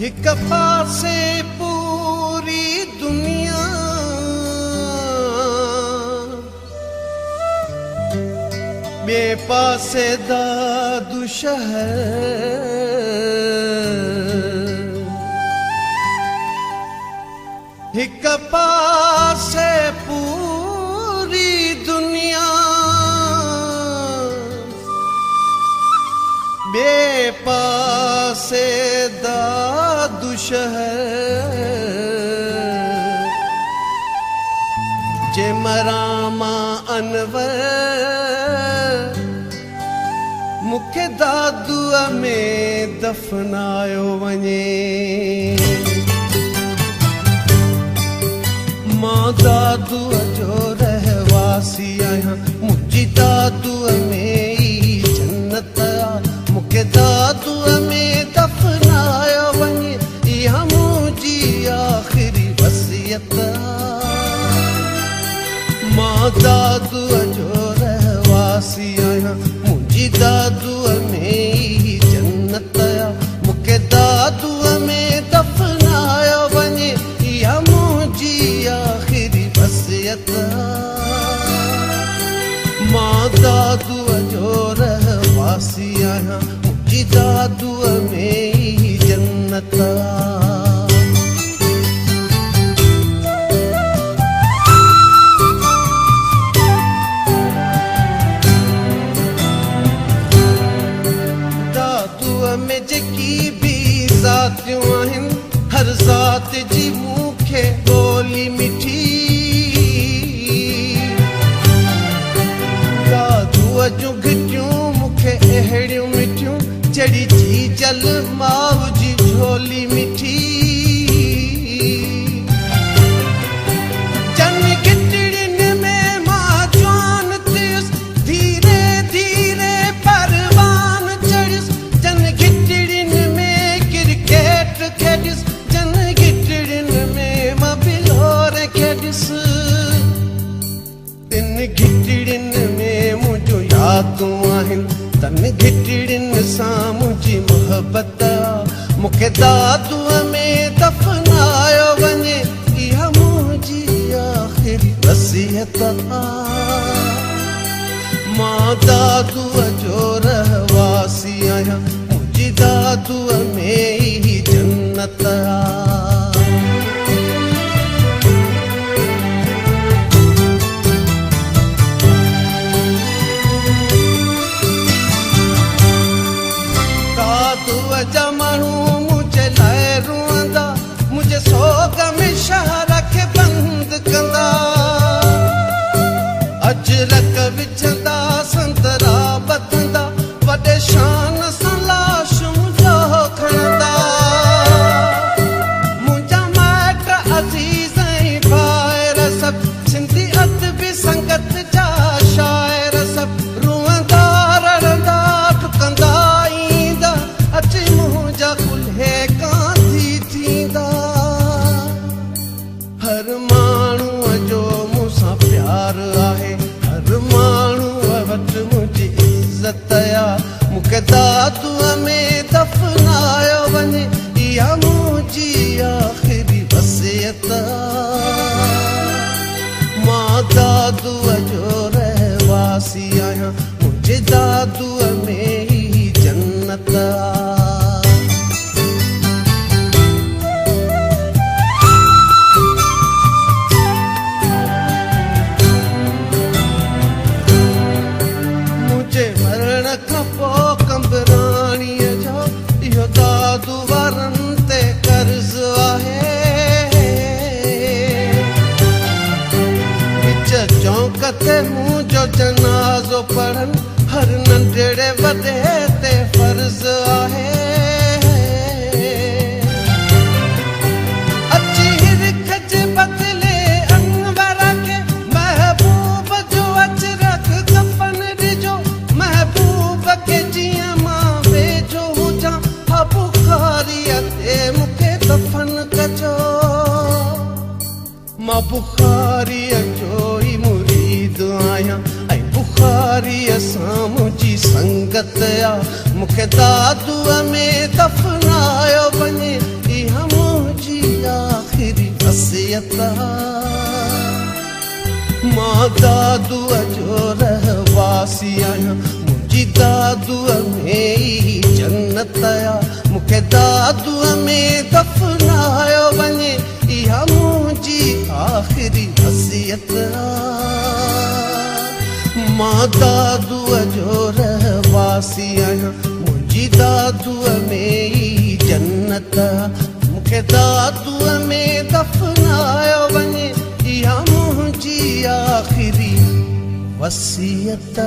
हिक पासे पूरी दुनिया बे पासे दादू शहर हिक पासे पूरी दुनिया बे पासे दादू शहर जे मरामा अनवर मुखे दादूअ में दफनायो वञे मां दादूअ जो रहवासी आहियां मुंहिंजी दादूअ में ई जन्नत आ मुखे दादूअ में दफनायो वञे इहा मुंहिंजी आख़िरी वसियत आ मां दादूअ जो रहवासी आहियां मुंहिंजी दादूअ में ई जन्नत आ मुखे दादूअ में दफनायो वञे इहा मुंहिंजी आख़िरी वसियत आ मां दादूअ जो रहवासी आहियां मुंहिंजी दादूअ में ई जन्नत आ में जेकी भी ज़ातियूं आहिनि हर ज़ात जी मूंखे ॿोली मिठी दादूअ जूं घिटियूं मूंखे अहिड़ियूं मिठियूं जहिड़ी जी जल माउ जी झोली मिठी तन घिटिड़ियुनि सां मुंहिंजी मोहबत मूंखे दादूअ में दफनायो वञे इहा मुंहिंजी आख़िरी वसियत आ मां दादूअ जो रहवासी आहियां मुंहिंजी दादूअ में ई जन्नत आ जा माण्हू मुंहिंजे लाइ रुअंदा मुंहिंजे सोग में शहर खे बंदि कंदा अजरक विझंदा संतरा ॿधंदा वॾे शान सां लाशूं जो खणंदा मुंहिंजा माइट अज़ीज़ ऐं भाइर सभु सिंधी अदबी संगत जा शाइर सभु रुअंदा रड़ंदा डुकंदा हर माण्हूअ जो मूंसां प्यार आहे हर माण्हूअ वटि मुंहिंजी इज़त आ मूंखे दादूअ में दफनायो वञे इहा मुंहिंजी आख़िरी वसियत आ मां दादूअ जो रहवासी आहियां मुंहिंजे दादूअ में ई जन्नत आ दादू वारनि ते कर्ज़ आहे विच चौंक ते मुंहिंजो जनाज़ो पढ़नि हर नंढड़े वॾे ते फर्ज़ आहे अची हिरख जे बदिले अनवर खे महबूब जो अजरक कफन ॾिजो महबूब खे जीअं मां वेझो हुजां बुखारीअ ते मूंखे दफन कजो मां बुखारीअ जो ई मुरीद आहियां ऐं बुखारीअ सां मुंहिंजी संगत आ मूंखे दादूअ में दफनायो वञे वसियत मां दादूअ जो रहवासी आहियां मुंहिंजी दादूअ में ई जन्नत आ मूंखे दादूअ में दफ़नायो वञे इहा मुंहिंजी आख़िरी वसियत मां दादूअ जो रहवासी आहियां मुंहिंजी दादूअ में ई जन्नत मूंखे दादूअ में दफ़नायो वञे इहा मुंहिंजी आख़िरी वसियत